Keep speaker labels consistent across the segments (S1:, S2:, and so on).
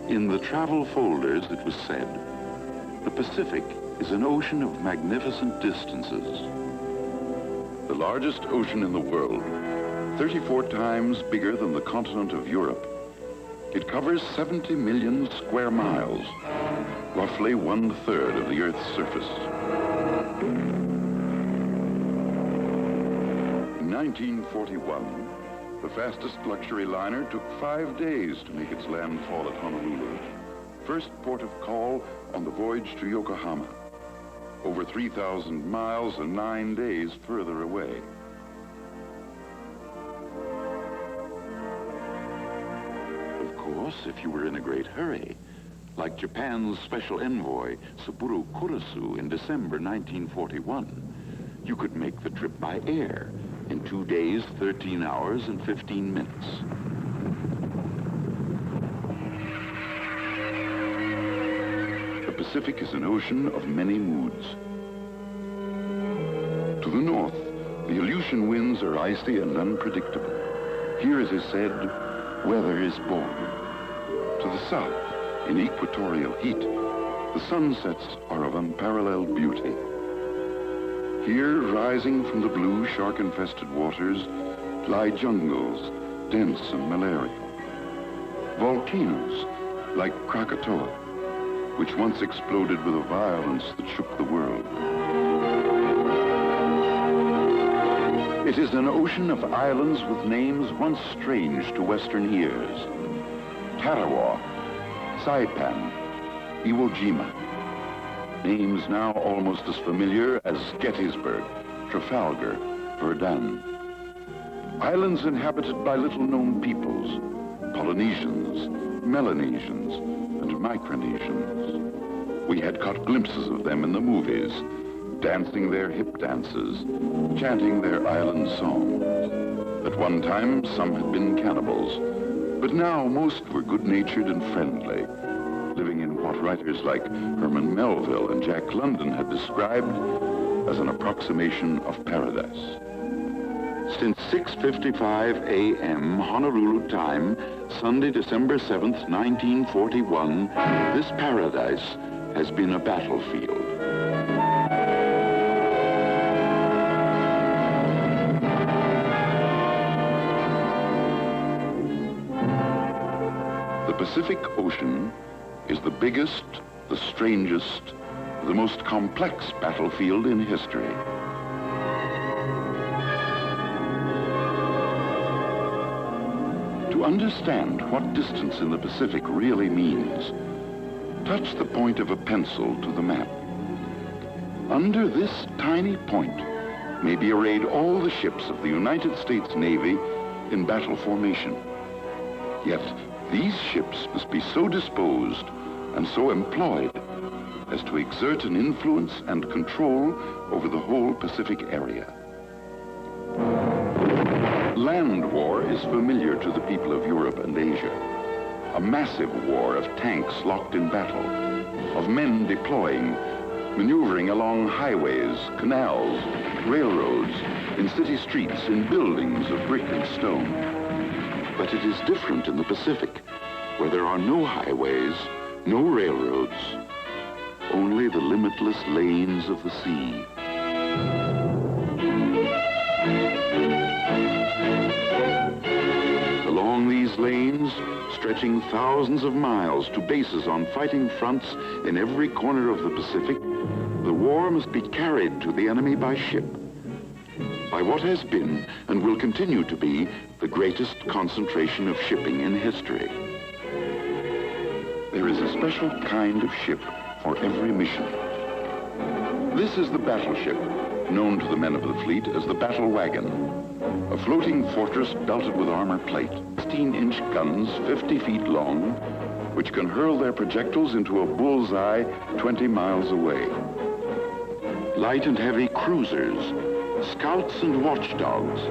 S1: In the travel folders, it was said, the Pacific is an ocean of magnificent distances. The largest ocean in the world, 34 times bigger than the continent of Europe. It covers 70 million square miles, roughly 1/3 of the Earth's surface. In 1941, the fastest luxury liner took 5 days to make its landfall at Honolulu, first port of call on the voyage to Yokohama, over 3,000 miles and 9 days further away. Of course, if you were in a great hurry, like Japan's special envoy, Saburo Kurisu, in December 1941, you could make the trip by air in 2 days, 13 hours, and 15 minutes. The Pacific is an ocean of many moods. To the north, the Aleutian winds are icy and unpredictable. Here, as is said, weather is born. To the south, in equatorial heat, the sunsets are of unparalleled beauty. Here, rising from the blue shark-infested waters, lie jungles, dense and malarial. Volcanoes, like Krakatoa, which once exploded with a violence that shook the world. It is an ocean of islands with names once strange to Western ears. Tarawa, Saipan, Iwo Jima. Names now almost as familiar as Gettysburg, Trafalgar, Verdun. Islands inhabited by little-known peoples, Polynesians, Melanesians, and Micronesians. We had caught glimpses of them in the movies, dancing their hip dances, chanting their island songs. At one time, some had been cannibals, but now most were good-natured and friendly, living in what writers like Herman Melville and Jack London had described as an approximation of paradise. Since 6:55 a.m. Honolulu time, Sunday, December 7th, 1941, this paradise has been a battlefield. The Pacific Ocean is the biggest, the strangest, the most complex battlefield in history. To understand what distance in the Pacific really means, touch the point of a pencil to the map. Under this tiny point may be arrayed all the ships of the United States Navy in battle formation. Yet these ships must be so disposed and so employed as to exert an influence and control over the whole Pacific area. Land war is familiar to the people of Europe and Asia. A massive war of tanks locked in battle, of men deploying, maneuvering along highways, canals, railroads, in city streets, in buildings of brick and stone. But it is different in the Pacific, where there are no highways, no railroads, only the limitless lanes of the sea. Along these lanes, stretching thousands of miles to bases on fighting fronts in every corner of the Pacific, the war must be carried to the enemy by ship, by what has been and will continue to be the greatest concentration of shipping in history. There is a special kind of ship for every mission. This is the battleship, known to the men of the fleet as the battle wagon. A floating fortress belted with armor plate, 16-inch guns 50 feet long, which can hurl their projectiles into a bullseye 20 miles away. Light and heavy cruisers, scouts and watchdogs,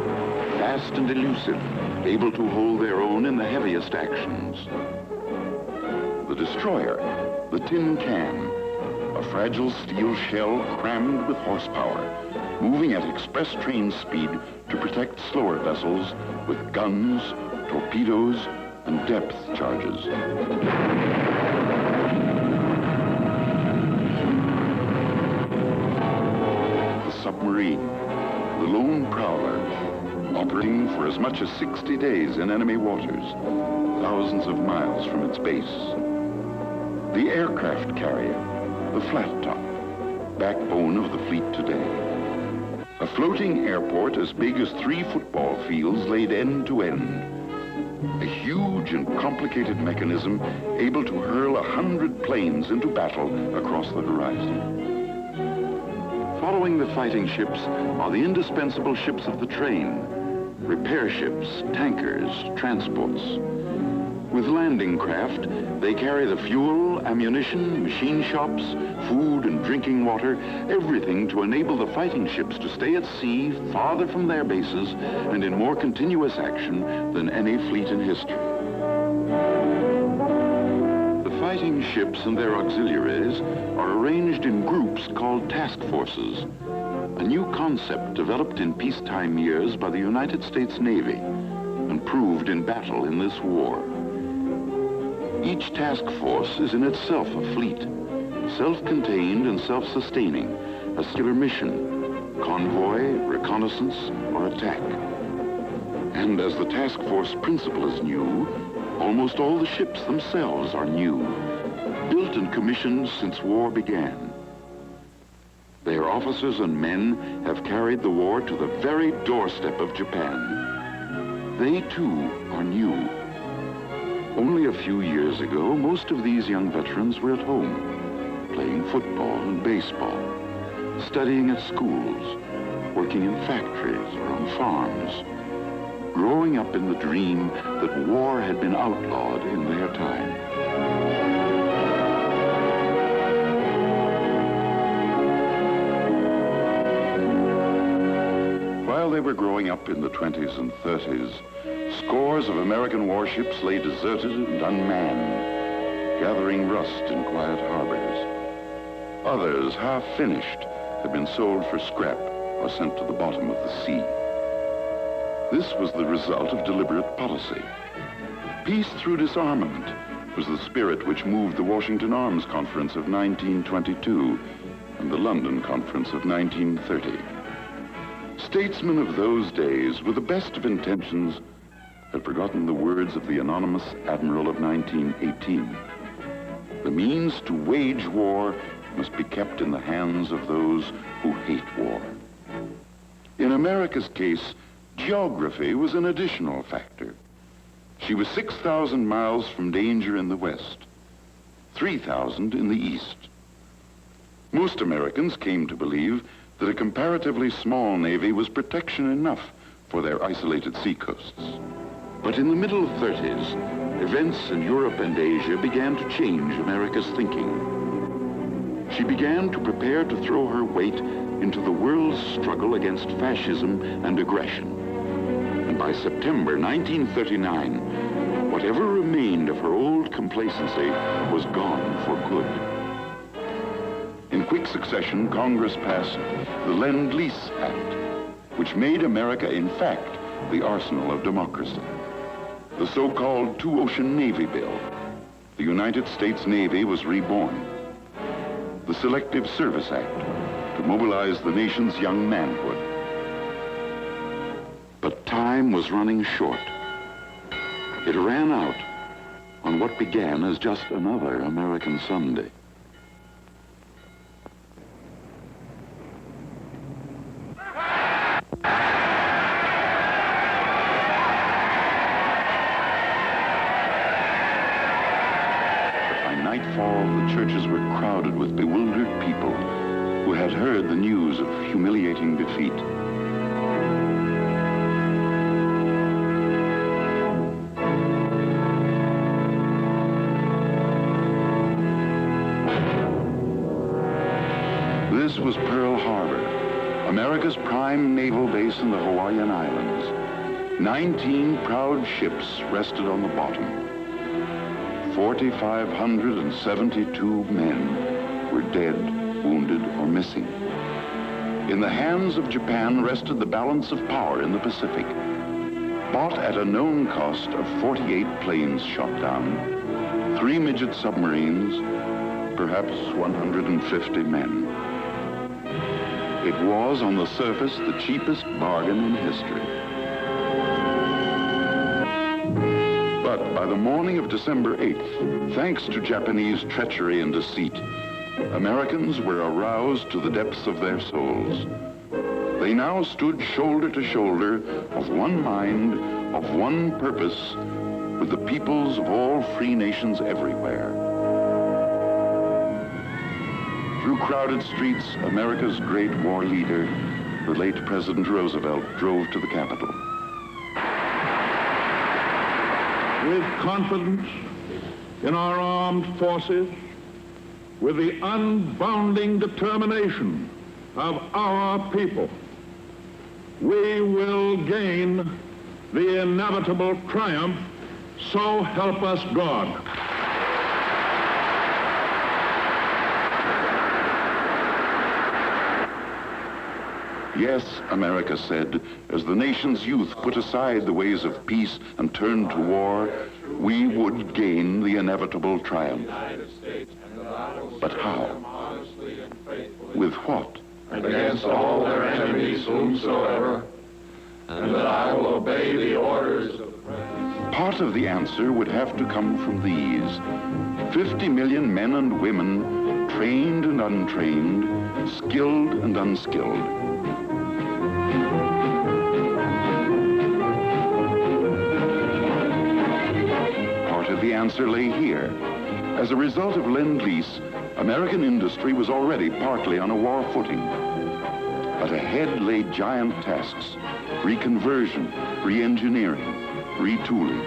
S1: fast and elusive, able to hold their own in the heaviest actions. The destroyer, the Tin Can, a fragile steel shell crammed with horsepower, moving at express train speed to protect slower vessels with guns, torpedoes, and depth charges. The submarine, the lone prowler, operating for as much as 60 days in enemy waters, thousands of miles from its base. The aircraft carrier, the flat top, backbone of the fleet today. A floating airport as big as 3 football fields laid end to end. A huge and complicated mechanism able to hurl 100 planes into battle across the horizon. Following the fighting ships are the indispensable ships of the train, repair ships, tankers, transports. With landing craft, they carry the fuel, ammunition, machine shops, food and drinking water, everything to enable the fighting ships to stay at sea, farther from their bases, and in more continuous action than any fleet in history. The fighting ships and their auxiliaries are arranged in groups called task forces, a new concept developed in peacetime years by the United States Navy and proved in battle in this war. Each task force is in itself a fleet, self-contained and self-sustaining, a singular mission, convoy, reconnaissance, or attack. And as the task force principle is new, almost all the ships themselves are new, built and commissioned since war began. Their officers and men have carried the war to the very doorstep of Japan. They too are new. Only a few years ago, most of these young veterans were at home, playing football and baseball, studying at schools, working in factories or on farms, growing up in the dream that war had been outlawed in their time. While they were growing up in the 20s and 30s, scores of American warships lay deserted and unmanned, gathering rust in quiet harbors. Others, half finished, had been sold for scrap or sent to the bottom of the sea. This was the result of deliberate policy. Peace through disarmament was the spirit which moved the Washington Arms Conference of 1922 and the London Conference of 1930. Statesmen of those days, with the best of intentions, had forgotten the words of the anonymous admiral of 1918. The means to wage war must be kept in the hands of those who hate war. In America's case, geography was an additional factor. She was 6,000 miles from danger in the west, 3,000 in the east. Most Americans came to believe that a comparatively small navy was protection enough for their isolated seacoasts. But in the middle 30s, events in Europe and Asia began to change America's thinking. She began to prepare to throw her weight into the world's struggle against fascism and aggression. And by September 1939, whatever remained of her old complacency was gone for good. In quick succession, Congress passed the Lend-Lease Act, which made America, in fact, the arsenal of democracy. The so-called Two-Ocean Navy Bill. The United States Navy was reborn. The Selective Service Act, to mobilize the nation's young manhood. But time was running short. It ran out on what began as just another American Sunday. The churches were crowded with bewildered people who had heard the news of humiliating defeat. This was Pearl Harbor, America's prime naval base in the Hawaiian Islands. 19 proud ships rested on the bottom. 4,572 men were dead, wounded, or missing. In the hands of Japan rested the balance of power in the Pacific. Bought at a known cost of 48 planes shot down, 3 midget submarines, perhaps 150 men. It was, on the surface, the cheapest bargain in history. But by the morning of December 8th, thanks to Japanese treachery and deceit, Americans were aroused to the depths of their souls. They now stood shoulder to shoulder, of one mind, of one purpose, with the peoples of all free nations everywhere. Through crowded streets, America's great war leader, the late President Roosevelt, drove to the Capitol.
S2: With confidence in our armed forces, with the unbounding determination of our people, we will gain the inevitable triumph, so help us God.
S1: Yes, America said, as the nation's youth put aside the ways of peace and turned to war, we would gain the inevitable triumph. But how? With what?
S3: Against all their enemies whomsoever, and that I will obey the orders of the President.
S1: Part of the answer would have to come from these. 50 million men and women, trained and untrained, skilled and unskilled. Part of the answer lay here. As a result of Lend-Lease, American industry was already partly on a war footing. But ahead lay giant tasks: reconversion, re-engineering, retooling.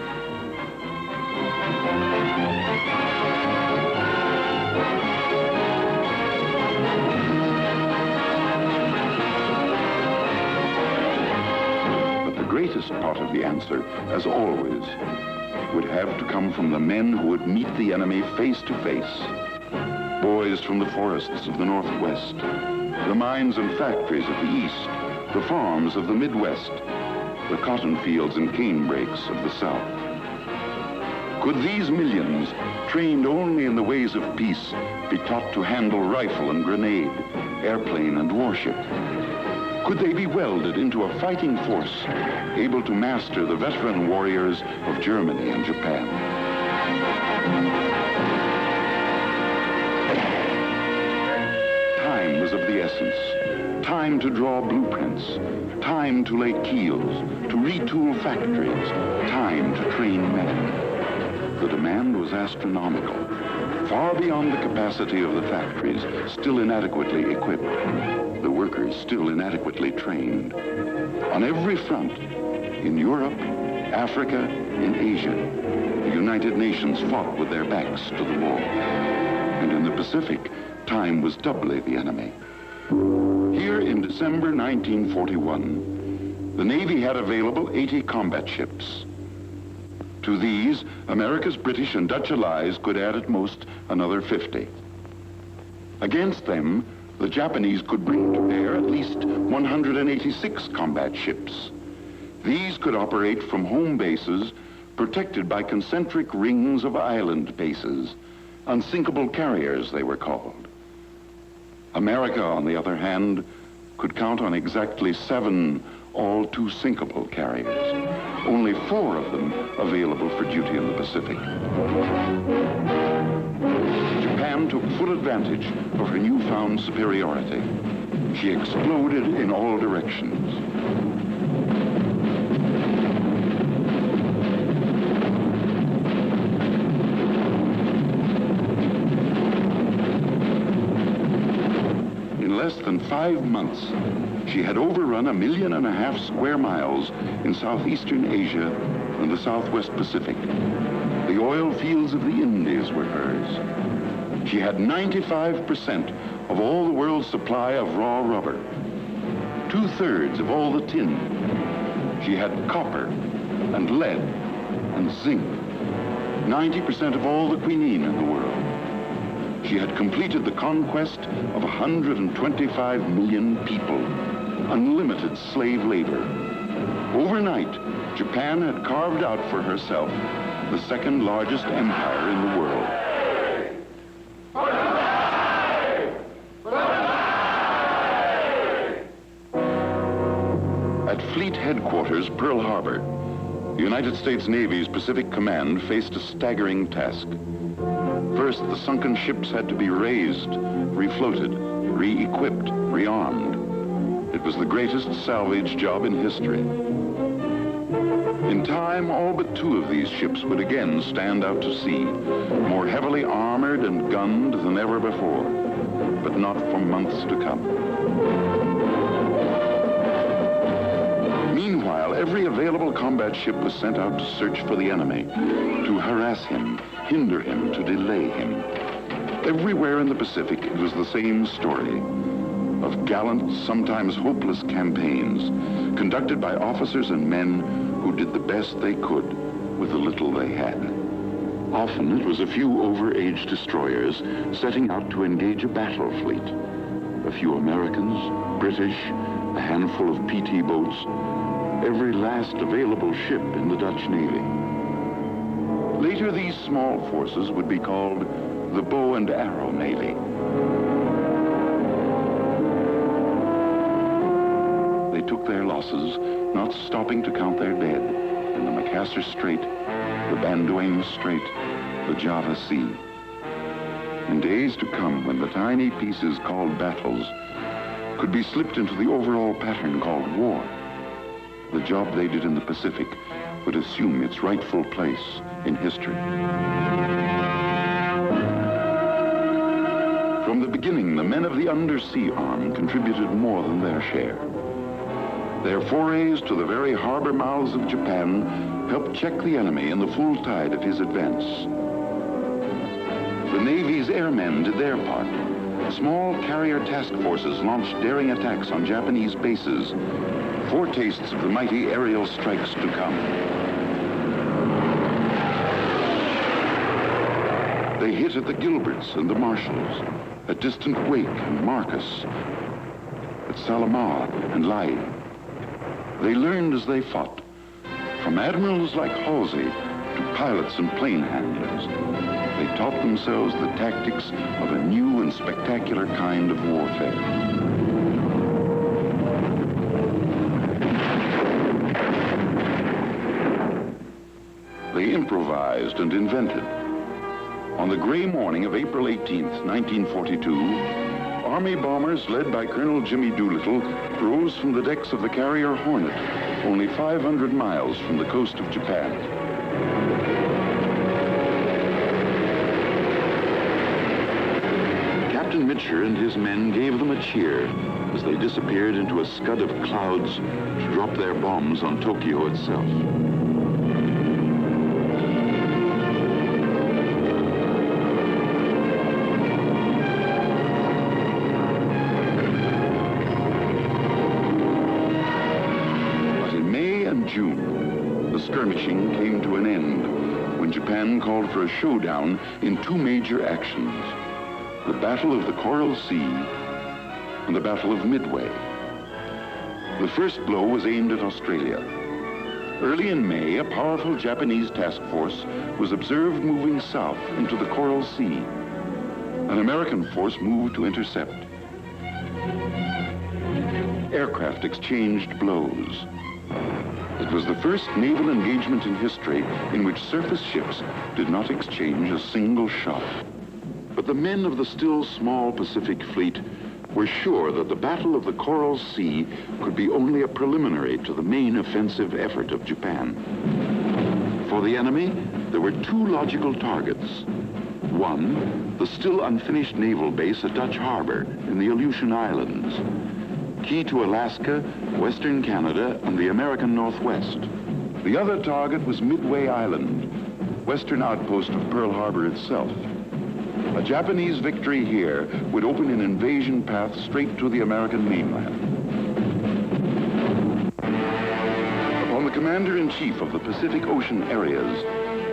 S1: But the greatest part of the answer, as always, would have to come from the men who would meet the enemy face to face. Boys from the forests of the Northwest, the mines and factories of the East, the farms of the Midwest, the cotton fields and cane breaks of the South. Could these millions, trained only in the ways of peace, be taught to handle rifle and grenade, airplane and warship? Could they be welded into a fighting force, able to master the veteran warriors of Germany and Japan? Time was of the essence. Time to draw blueprints, time to lay keels, to retool factories, time to train men. The demand was astronomical, far beyond the capacity of the factories, still inadequately equipped, the workers still inadequately trained. On every front, in Europe, Africa, in Asia, the United Nations fought with their backs to the wall. And in the Pacific, time was doubly the enemy. Here in December 1941, the Navy had available 80 combat ships. To these, America's British and Dutch allies could add at most another 50. Against them, the Japanese could bring to bear at least 186 combat ships. These could operate from home bases protected by concentric rings of island bases. Unsinkable carriers, they were called. America, on the other hand, could count on exactly 7 all-too-sinkable carriers, only 4 of them available for duty in the Pacific. Japan took full advantage of her newfound superiority. She exploded in all directions. In less than 5 months, she had overrun 1.5 million square miles in southeastern Asia and the southwest Pacific. The oil fields of the Indies were hers. She had 95% of all the world's supply of raw rubber, 2/3 of all the tin. She had copper and lead and zinc, 90% of all the quinine in the world. She had completed the conquest of 125 million people, unlimited slave labor. Overnight, Japan had carved out for herself the second largest empire in the world. At Fleet Headquarters, Pearl Harbor, the United States Navy's Pacific Command faced a staggering task. First, the sunken ships had to be raised, refloated, re-equipped, rearmed. It was the greatest salvage job in history. In time, all but 2 of these ships would again stand out to sea, more heavily armored and gunned than ever before, but not for months to come. Meanwhile, every available combat ship was sent out to search for the enemy, to harass him, hinder him, to delay him. Everywhere in the Pacific, it was the same story of gallant, sometimes hopeless campaigns conducted by officers and men who did the best they could with the little they had. Often it was a few over-age destroyers setting out to engage a battle fleet. A few Americans, British, a handful of PT boats, every last available ship in the Dutch Navy. Later, these small forces would be called the Bow and Arrow Navy. They took their losses, not stopping to count their dead in the Macassar Strait, the Banduang Strait, the Java Sea. In days to come, when the tiny pieces called battles could be slipped into the overall pattern called war, the job they did in the Pacific would assume its rightful place in history. From the beginning, the men of the Undersea Arm contributed more than their share. Their forays to the very harbor mouths of Japan helped check the enemy in the full tide of his advance. The Navy's airmen did their part. Small carrier task forces launched daring attacks on Japanese bases, foretastes of the mighty aerial strikes to come. They hit at the Gilberts and the Marshalls, at distant Wake and Marcus, at Salamaua and Lae. They learned as they fought, from admirals like Halsey to pilots and plane handlers. They taught themselves the tactics of a new and spectacular kind of warfare. They improvised and invented. On the gray morning of April 18th, 1942, Army bombers led by Colonel Jimmy Doolittle rose from the decks of the carrier Hornet, only 500 miles from the coast of Japan. Captain Mitcher and his men gave them a cheer as they disappeared into a scud of clouds to drop their bombs on Tokyo itself. June, the skirmishing came to an end when Japan called for a showdown in 2 major actions, the Battle of the Coral Sea and the Battle of Midway. The first blow was aimed at Australia. Early in May, a powerful Japanese task force was observed moving south into the Coral Sea. An American force moved to intercept. Aircraft exchanged blows. It was the first naval engagement in history in which surface ships did not exchange a single shot. But the men of the still small Pacific Fleet were sure that the Battle of the Coral Sea could be only a preliminary to the main offensive effort of Japan. For the enemy, there were 2 logical targets. One, the still unfinished naval base at Dutch Harbor in the Aleutian Islands, key to Alaska, Western Canada, and the American Northwest. The other target was Midway Island, western outpost of Pearl Harbor itself. A Japanese victory here would open an invasion path straight to the American mainland. Upon the Commander-in-Chief of the Pacific Ocean areas,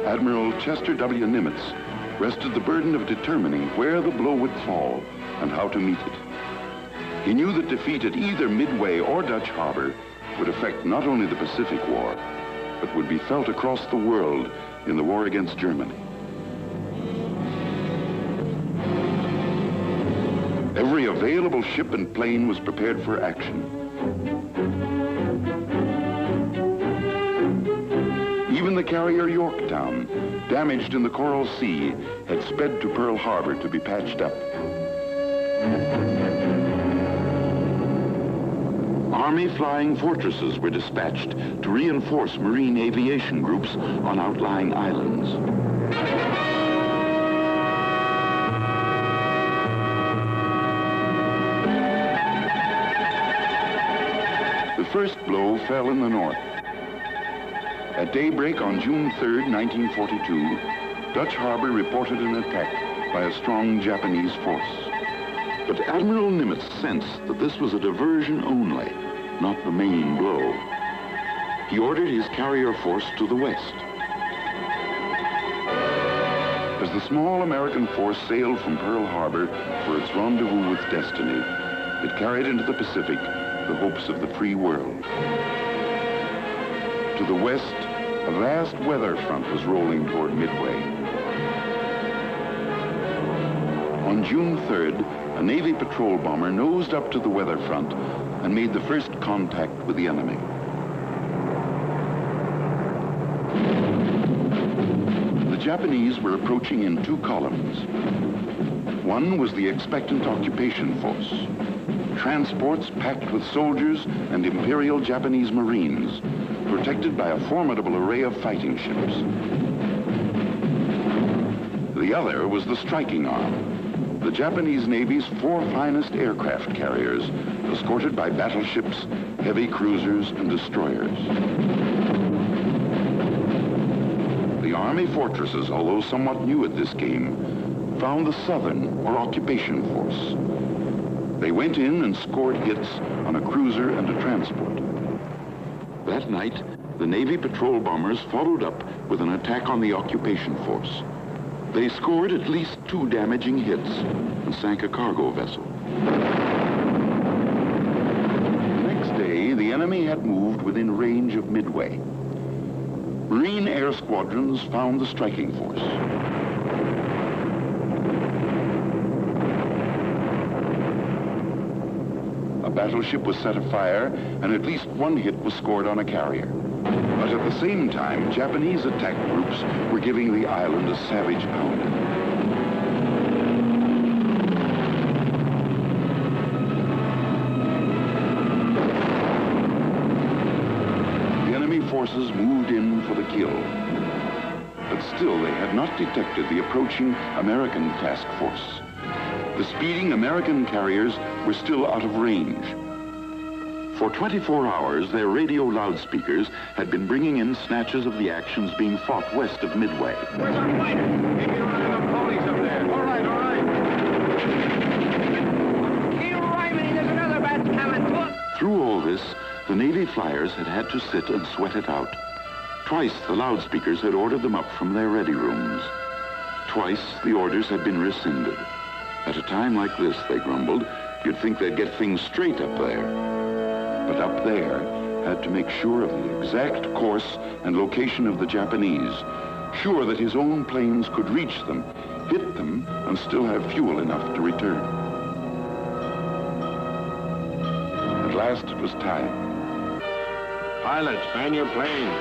S1: Admiral Chester W. Nimitz, rested the burden of determining where the blow would fall and how to meet it. He knew that defeat at either Midway or Dutch Harbor would affect not only the Pacific War, but would be felt across the world in the war against Germany. Every available ship and plane was prepared for action. Even the carrier Yorktown, damaged in the Coral Sea, had sped to Pearl Harbor to be patched up. Army flying fortresses were dispatched to reinforce Marine aviation groups on outlying islands. The first blow fell in the north. At daybreak on June 3rd, 1942, Dutch Harbor reported an attack by a strong Japanese force. But Admiral Nimitz sensed that this was a diversion only, not the main blow. He ordered his carrier force to the west. As the small American force sailed from Pearl Harbor for its rendezvous with destiny, it carried into the Pacific the hopes of the free world. To the west, a vast weather front was rolling toward Midway. On June 3rd, a Navy patrol bomber nosed up to the weather front and made the first contact with the enemy. The Japanese were approaching in two columns. One was the expectant occupation force, transports packed with soldiers and Imperial Japanese Marines, protected by a formidable array of fighting ships. The other was the striking arm, the Japanese Navy's four finest aircraft carriers, escorted by battleships, heavy cruisers, and destroyers. The Army fortresses, although somewhat new at this game, found the Southern, or occupation force. They went in and scored hits on a cruiser and a transport. That night, the Navy patrol bombers followed up with an attack on the occupation force. They scored at least 2 damaging hits and sank a cargo vessel. The next day, the enemy had moved within range of Midway. Marine air squadrons found the striking force. A battleship was set afire, and at least 1 hit was scored on a carrier. But at the same time, Japanese attack groups were giving the island a savage pounding. The enemy forces moved in for the kill. But still, they had not detected the approaching American task force. The speeding American carriers were still out of range. For 24 hours, their radio loudspeakers had been bringing in snatches of the actions being fought west of Midway.
S3: Where's our fighter? Maybe you don't have enough ponies up there. All right, all right.
S4: Keep rhyming, there's another batch coming. Look.
S1: Through all this, the Navy flyers had to sit and sweat it out. Twice, the loudspeakers had ordered them up from their ready rooms. Twice, the orders had been rescinded. At a time like this, they grumbled, you'd think they'd get things straight up there. But up there had to make sure of the exact course and location of the Japanese, sure that his own planes could reach them, hit them, and still have fuel enough to return. At last it was time.
S3: Pilots, fan your plane.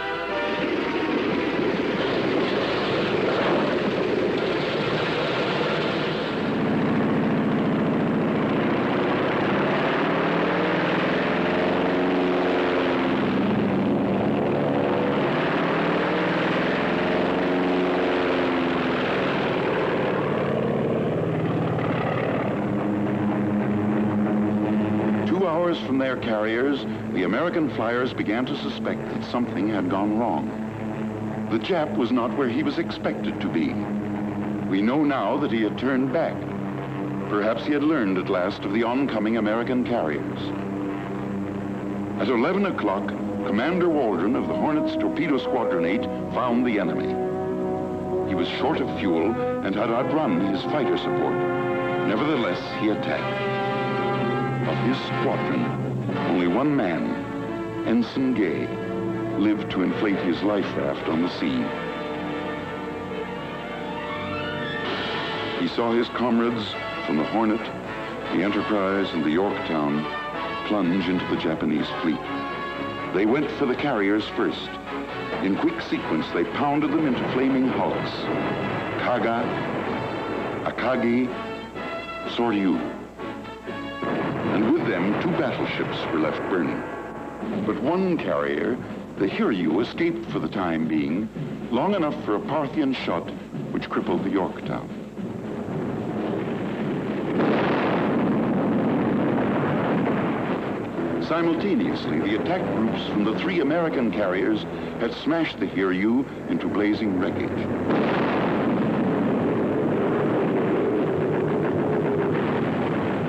S1: 2 hours from their carriers, the American flyers began to suspect that something had gone wrong. The Jap was not where he was expected to be. We know now that he had turned back. Perhaps he had learned at last of the oncoming American carriers. At 11 o'clock, Commander Waldron of the Hornets Torpedo Squadron 8 found the enemy. He was short of fuel and had outrun his fighter support. Nevertheless, he attacked. Of his squadron, only one man, Ensign Gay, lived to inflate his life raft on the sea. He saw his comrades from the Hornet, the Enterprise, and the Yorktown plunge into the Japanese fleet. They went for the carriers first. In quick sequence, they pounded them into flaming hulks. Kaga, Akagi, Soryu. And with them, 2 battleships were left burning. But one carrier, the Hiryu, escaped for the time being, long enough for a Parthian shot which crippled the Yorktown. Simultaneously, the attack groups from the 3 American carriers had smashed the Hiryu into blazing wreckage.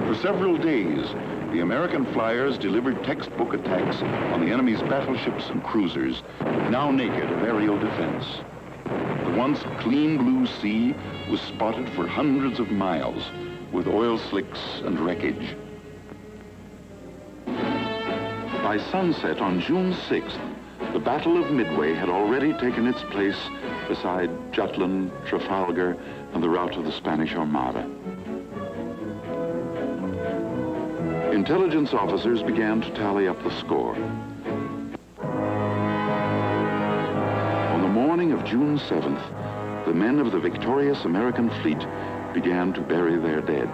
S1: For several days, the American flyers delivered textbook attacks on the enemy's battleships and cruisers, now naked of aerial defense. The once clean blue sea was spotted for hundreds of miles with oil slicks and wreckage. By sunset on June 6th, the Battle of Midway had already taken its place beside Jutland, Trafalgar, and the rout of the Spanish Armada. Intelligence officers began to tally up the score. On the morning of June 7th, the men of the victorious American fleet began to bury their dead.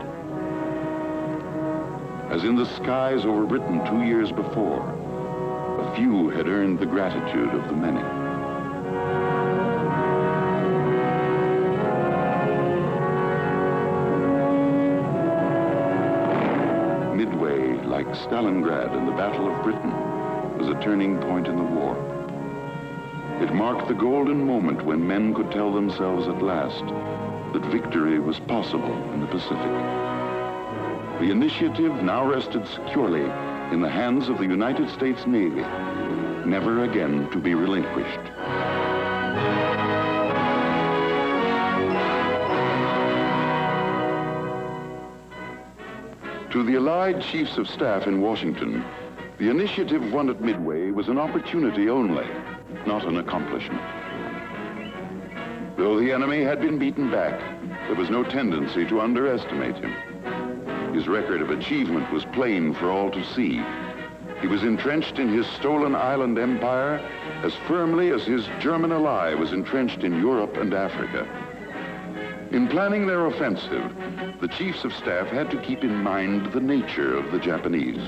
S1: As in the skies over Britain 2 years before, a few had earned the gratitude of the many. Midway, like Stalingrad and the Battle of Britain, was a turning point in the war. It marked the golden moment when men could tell themselves at last that victory was possible in the Pacific. The initiative now rested securely in the hands of the United States Navy, never again to be relinquished. To the Allied Chiefs of Staff in Washington, the initiative won at Midway was an opportunity only, not an accomplishment. Though the enemy had been beaten back, there was no tendency to underestimate him. His record of achievement was plain for all to see. He was entrenched in his stolen island empire as firmly as his German ally was entrenched in Europe and Africa. In planning their offensive, the Chiefs of Staff had to keep in mind the nature of the Japanese.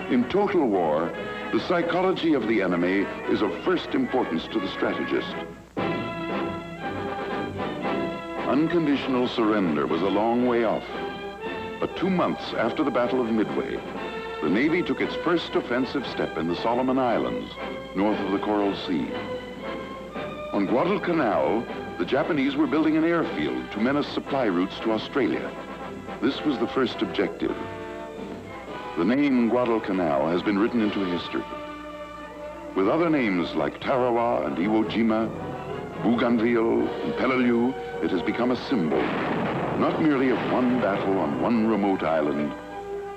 S1: In total war, the psychology of the enemy is of first importance to the strategist. Unconditional surrender was a long way off. But 2 months after the Battle of Midway, the Navy took its first offensive step in the Solomon Islands, north of the Coral Sea. On Guadalcanal, the Japanese were building an airfield to menace supply routes to Australia. This was the first objective. The name Guadalcanal has been written into history. With other names like Tarawa and Iwo Jima, Bougainville and Peleliu, it has become a symbol, not merely of one battle on one remote island,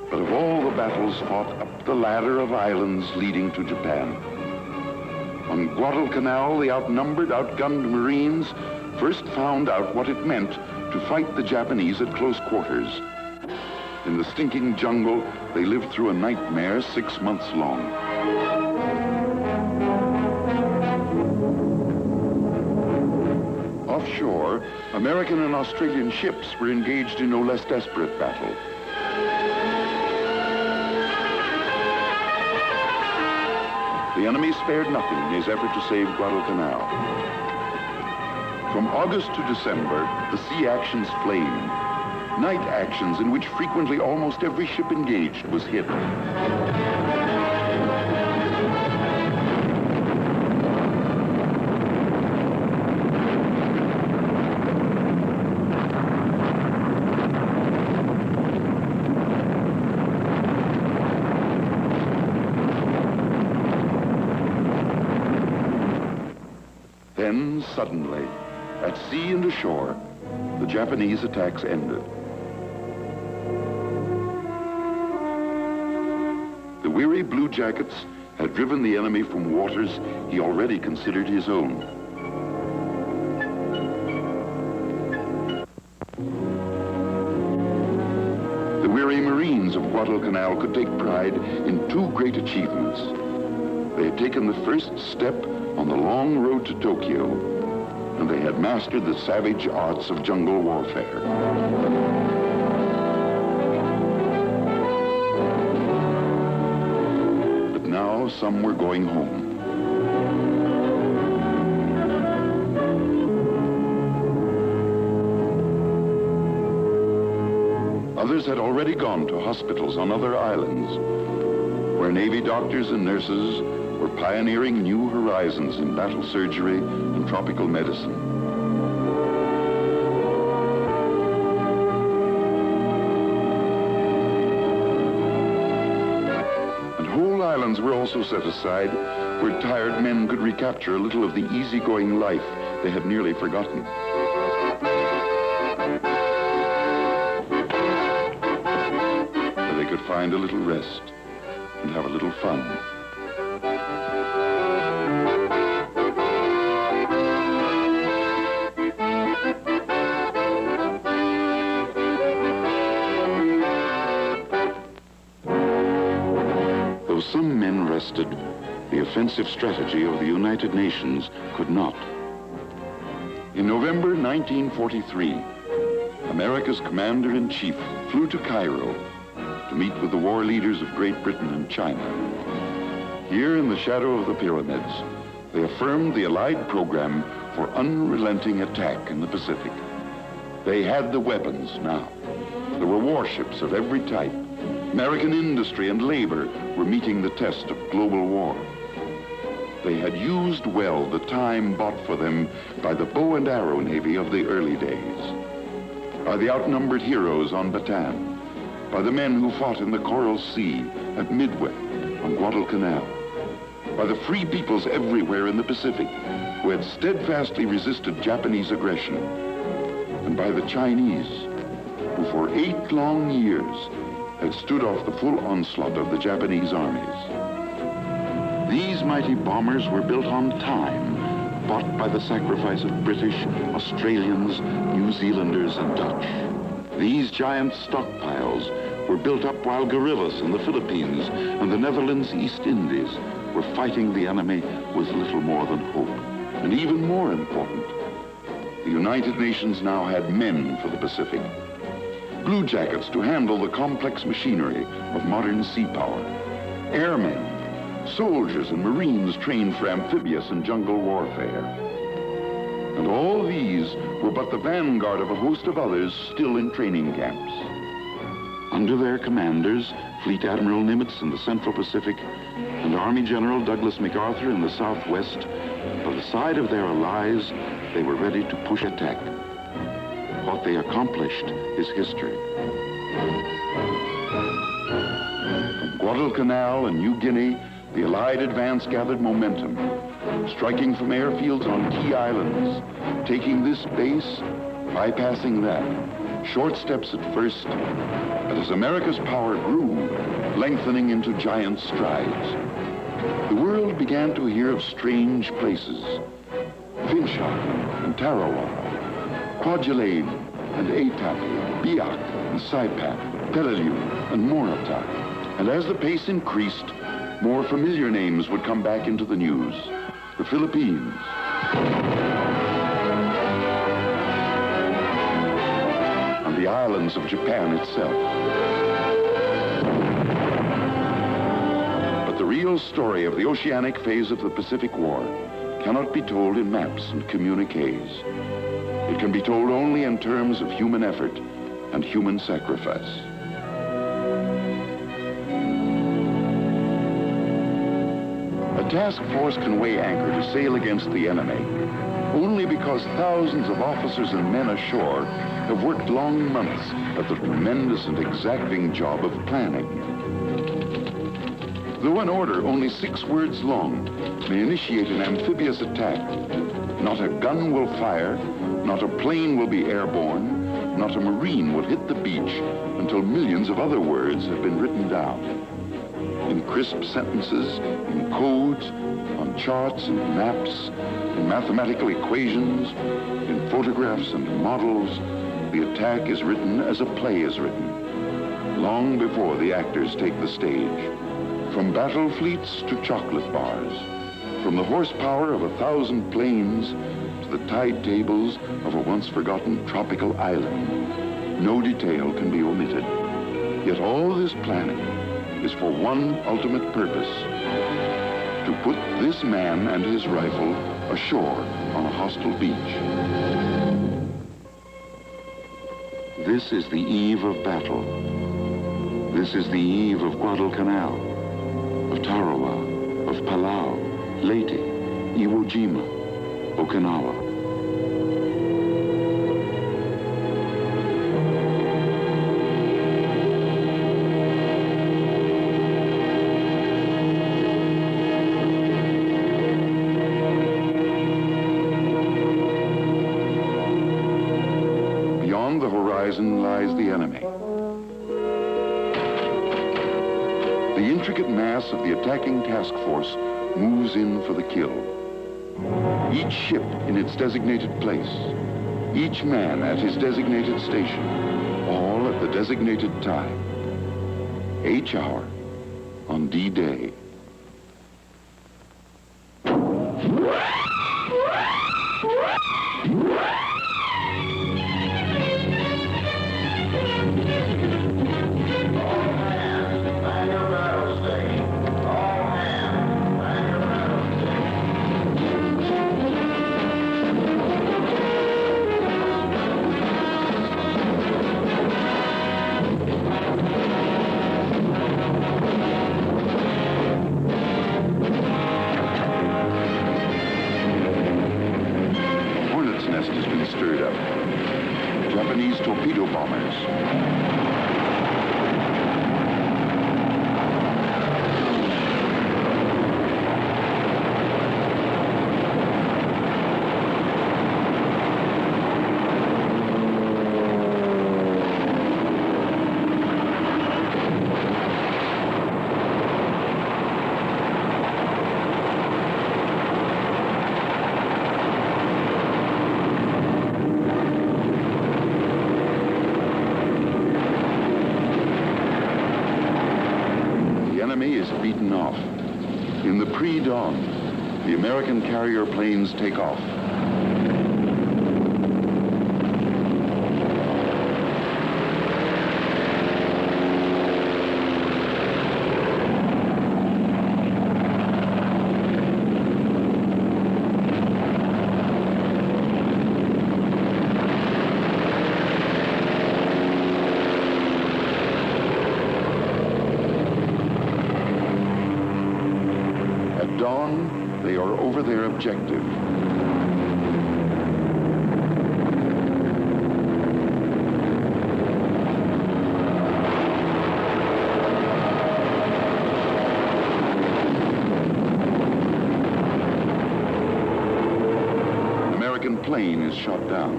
S1: but of all the battles fought up the ladder of islands leading to Japan. On Guadalcanal, the outnumbered, outgunned Marines first found out what it meant to fight the Japanese at close quarters. In the stinking jungle, they lived through a nightmare 6 months long. Offshore, American and Australian ships were engaged in no less desperate battle. The enemy spared nothing in his effort to save Guadalcanal. From August to December, the sea actions flamed. Night actions in which frequently almost every ship engaged was hit. then, suddenly, at sea and ashore, the Japanese attacks ended. The weary Blue Jackets had driven the enemy from waters he already considered his own. The weary Marines of Guadalcanal could take pride in two great achievements. They had taken the first step on the long road to Tokyo, and they had mastered the savage arts of jungle warfare. But now some were going home. Others had already gone to hospitals on other islands, where Navy doctors and nurses were pioneering new horizons in battle surgery and tropical medicine. And whole islands were also set aside where tired men could recapture a little of the easygoing life they had nearly forgotten. Where they could find a little rest and have a little fun. Some men rested, the offensive strategy of the United Nations could not. In November 1943, America's commander-in-chief flew to Cairo to meet with the war leaders of Great Britain and China. Here in the shadow of the pyramids, they affirmed the Allied program for unrelenting attack in the Pacific. They had the weapons now. There were warships of every type. American industry and labor were meeting the test of global war. They had used well the time bought for them by the bow and arrow navy of the early days, by the outnumbered heroes on Bataan, by the men who fought in the Coral Sea, at Midway, on Guadalcanal, by the free peoples everywhere in the Pacific who had steadfastly resisted Japanese aggression, and by the Chinese who for 8 long years had stood off the full onslaught of the Japanese armies. These mighty bombers were built on time, bought by the sacrifice of British, Australians, New Zealanders, and Dutch. These giant stockpiles were built up while guerrillas in the Philippines and the Netherlands East Indies were fighting the enemy with little more than hope. And even more important, the United Nations now had men for the Pacific. Blue Jackets to handle the complex machinery of modern sea power. Airmen, soldiers and Marines trained for amphibious and jungle warfare. And all these were but the vanguard of a host of others still in training camps. Under their commanders, Fleet Admiral Nimitz in the Central Pacific and Army General Douglas MacArthur in the Southwest, by the side of their allies, they were ready to push attack. What they accomplished is history. From Guadalcanal and New Guinea, the Allied advance gathered momentum, striking from airfields on key islands, taking this base, bypassing that. Short steps at first, but as America's power grew, lengthening into giant strides, the world began to hear of strange places. Finchon and Tarawa, Kwajalein and Etap, Biak and Saipan, Peleliu and Morata. And as the pace increased, more familiar names would come back into the news. The Philippines, and the islands of Japan itself. But the real story of the oceanic phase of the Pacific War cannot be told in maps and communiques. It can be told only in terms of human effort and human sacrifice. A task force can weigh anchor to sail against the enemy only because thousands of officers and men ashore have worked long months at the tremendous and exacting job of planning. Though an order only 6 words long may initiate an amphibious attack, Not a gun will fire, not a plane will be airborne, not a Marine will hit the beach until millions of other words have been written down. In crisp sentences, in codes, on charts and maps, in mathematical equations, in photographs and models, the attack is written as a play is written, long before the actors take the stage. From battle fleets to chocolate bars, from the horsepower of 1,000 planes to the tide tables of a once forgotten tropical island, no detail can be omitted. Yet all this planning is for one ultimate purpose: to put this man and his rifle ashore on a hostile beach. This is the eve of battle. This is the eve of Guadalcanal, of Tarawa, of Palau, Leyte, Iwo Jima, Okinawa. Beyond the horizon lies the enemy. The intricate mass of the attacking task force moves in for the kill. Each ship in its designated place, each man at his designated station, all at the designated time. H hour on D-Day. Has been stirred up. Japanese torpedo bombers. Is beaten off. In the pre-dawn, the American carrier planes take off. At dawn, they are over their objective. An American plane is shot down.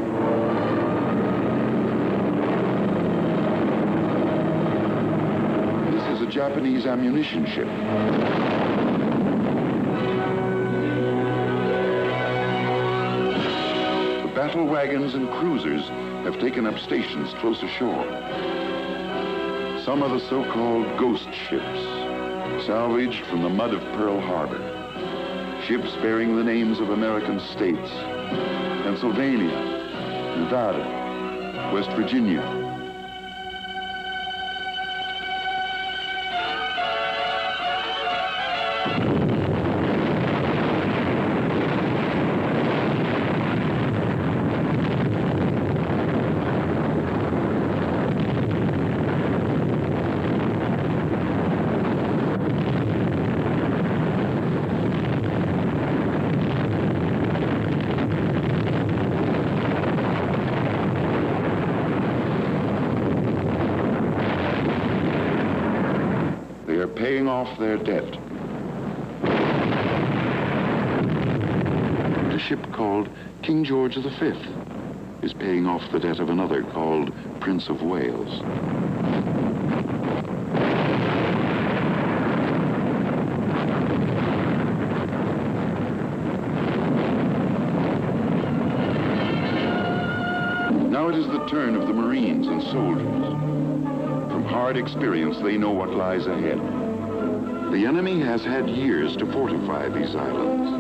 S1: This is a Japanese ammunition ship. Battle wagons and cruisers have taken up stations close ashore. Some are the so-called ghost ships, salvaged from the mud of Pearl Harbor. Ships bearing the names of American states: Pennsylvania, Nevada, West Virginia. They are paying off their debt. To ship called King George V is paying off the debt of another called Prince of Wales. Now it is the turn of the Marines and soldiers. From hard experience, they know what lies ahead. The enemy has had years to fortify these islands.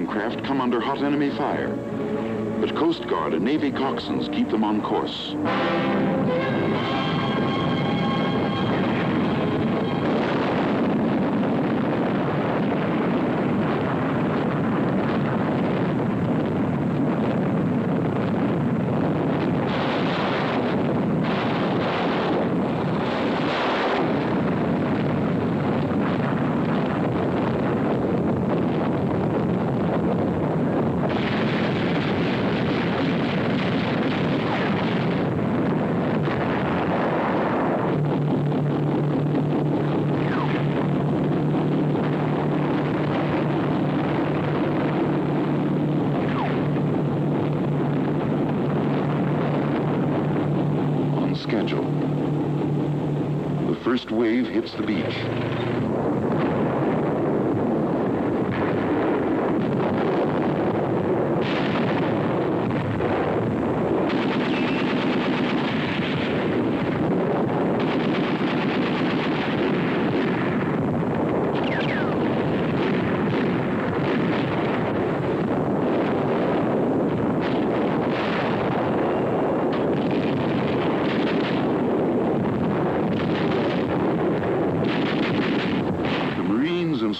S1: Craft come under hot enemy fire, but Coast Guard and Navy coxswains keep them on course. Schedule. The first wave hits the beach.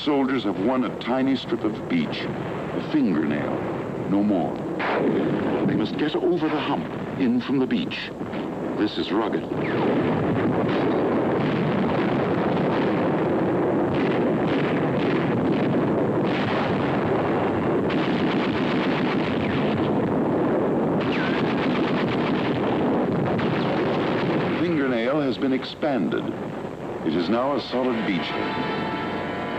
S1: Soldiers have won a tiny strip of beach, a fingernail, no more. They must get over the hump, in from the beach. This is rugged. The fingernail has been expanded. It is now a solid beachhead.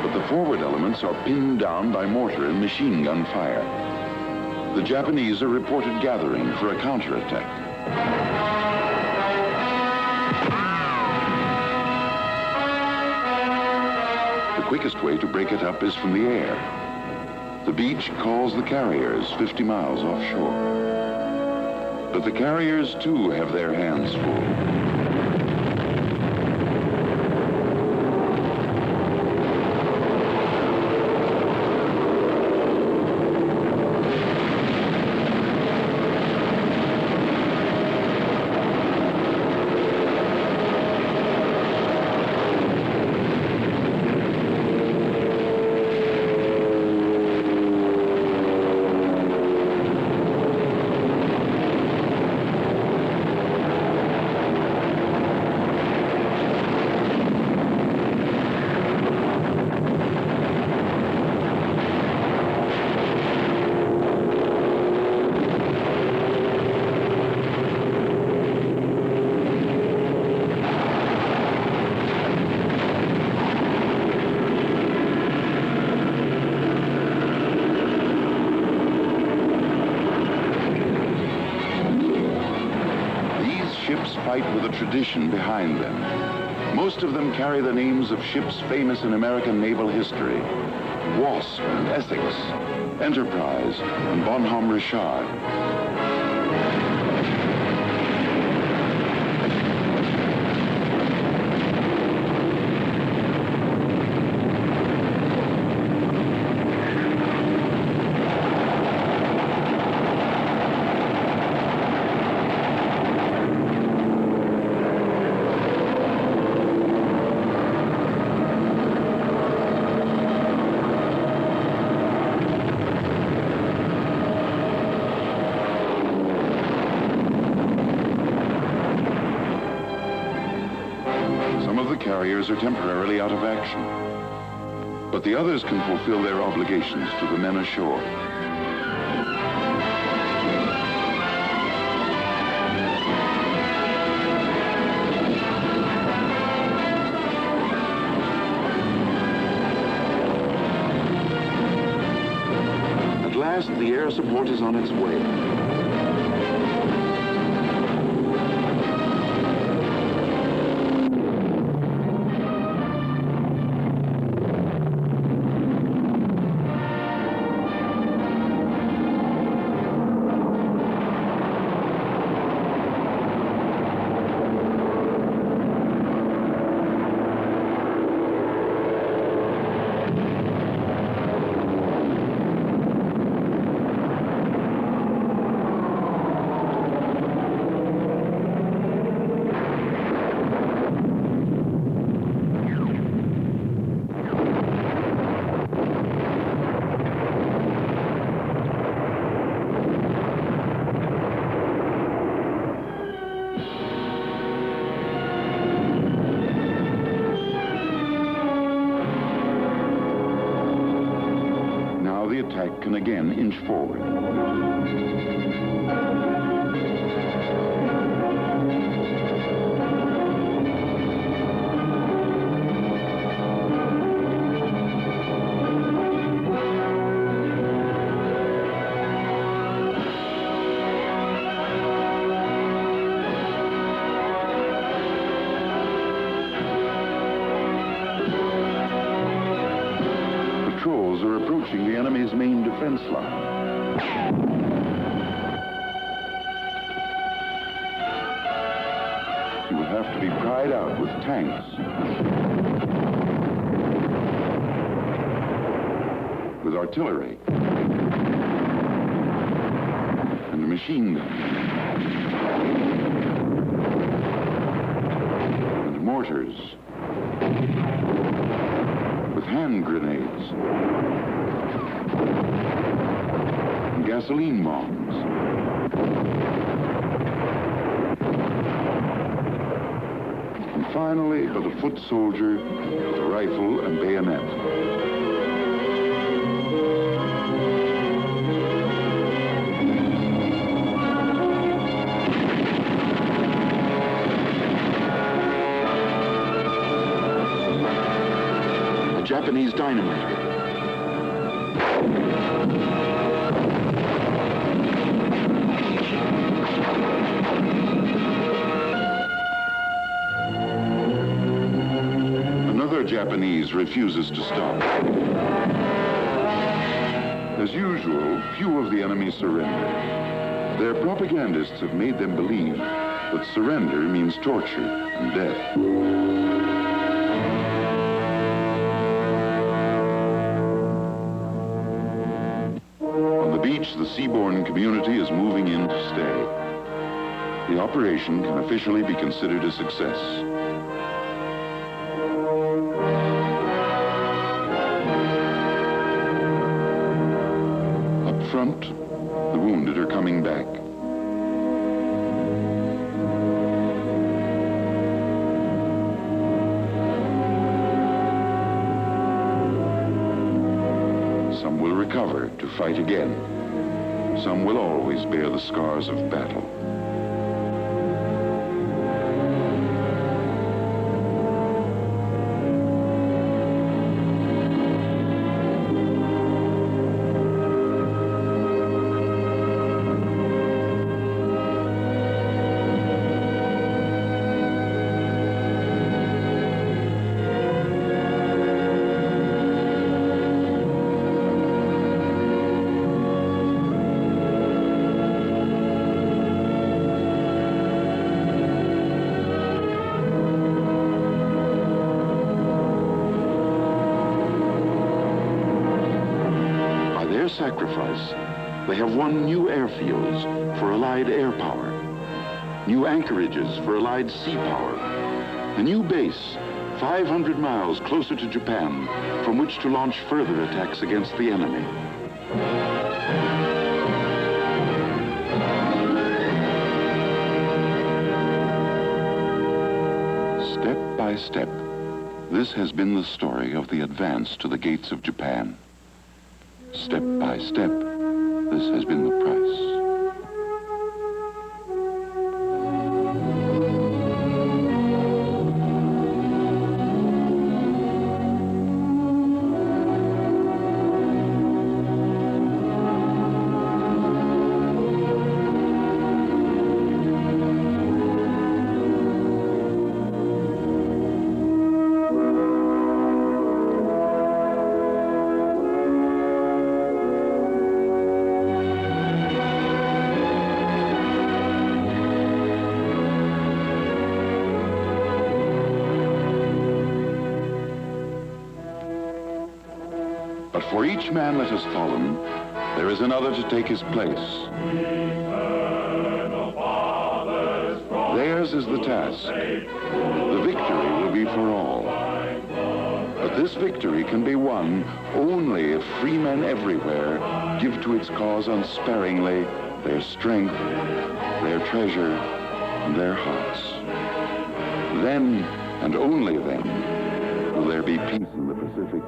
S1: But the forward elements are pinned down by mortar and machine gun fire. The Japanese are reported gathering for a counterattack. The quickest way to break it up is from the air. The beach calls the carriers 50 miles offshore. But the carriers, too, have their hands full. Fight with a tradition behind them. Most of them carry the names of ships famous in American naval history: Wasp and Essex, Enterprise and Bonhomme Richard. Carriers are temporarily out of action. but the others can fulfill their obligations to the men ashore. At last, the air support is on its way. The attack can again inch forward. Patrols are approaching the enemy's main defense line. You will have to be pried out with tanks, with artillery, and machine guns, and mortars, with hand grenades, and gasoline bombs. And finally, for the foot soldier, with rifle and bayonet. Japanese dynamite. Another Japanese refuses to stop. As usual, few of the enemy surrender. Their propagandists have made them believe that surrender means torture and death. The seaborne community is moving in to stay. The operation can officially be considered a success. Up front, the wounded are coming back. Some will recover to fight again. Some will always bear the scars of battle. Sacrifice, they have won new airfields for Allied air power, new anchorages for Allied sea power, a new base 500 miles closer to Japan from which to launch further attacks against the enemy. Step by step, This has been the story of the advance to the gates of Japan. Step by step, this has been the price. But for each man that has fallen, there is another to take his place. Theirs is the task. The victory will be for all. But this victory can be won only if free men everywhere give to its cause unsparingly their strength, their treasure, and their hearts. Then, and only then, will there be peace in the Pacific